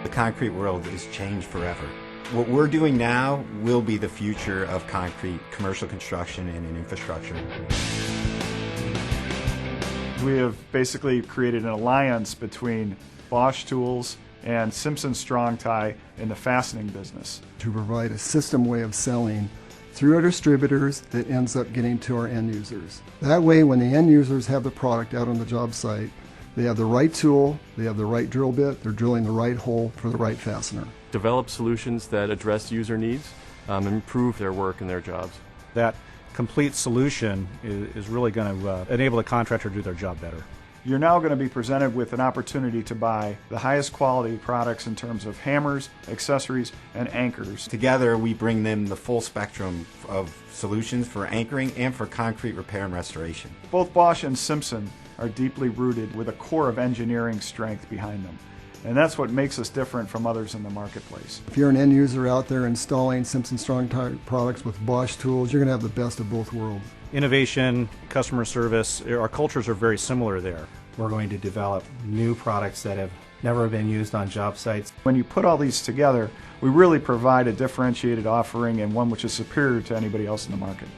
The concrete world is changed forever. What we're doing now will be the future of concrete, commercial construction, and in infrastructure. We have basically created an alliance between Bosch Tools and Simpson Strong Tie in the fastening business to provide a system way of selling through our distributors that ends up getting to our end users. That way, when the end users have the product out on the job site, they have the right tool, they have the right drill bit, they're drilling the right hole for the right fastener. Develop solutions that address user needs, improve their work and their jobs. That complete solution is really going to enable the contractor to do their job better. You're now going to be presented with an opportunity to buy the highest quality products in terms of hammers, accessories, and anchors. Together, we bring them the full spectrum of solutions for anchoring and for concrete repair and restoration. Both Bosch and Simpson are deeply rooted with a core of engineering strength behind them. And that's what makes us different from others in the marketplace. If you're an end user out there installing Simpson Strong Tie products with Bosch tools, you're going to have the best of both worlds. Innovation, customer service, our cultures are very similar there. We're going to develop new products that have never been used on job sites. When you put all these together, we really provide a differentiated offering and one which is superior to anybody else in the market.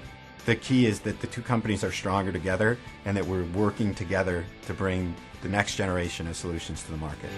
The key is that the two companies are stronger together and that we're working together to bring the next generation of solutions to the market.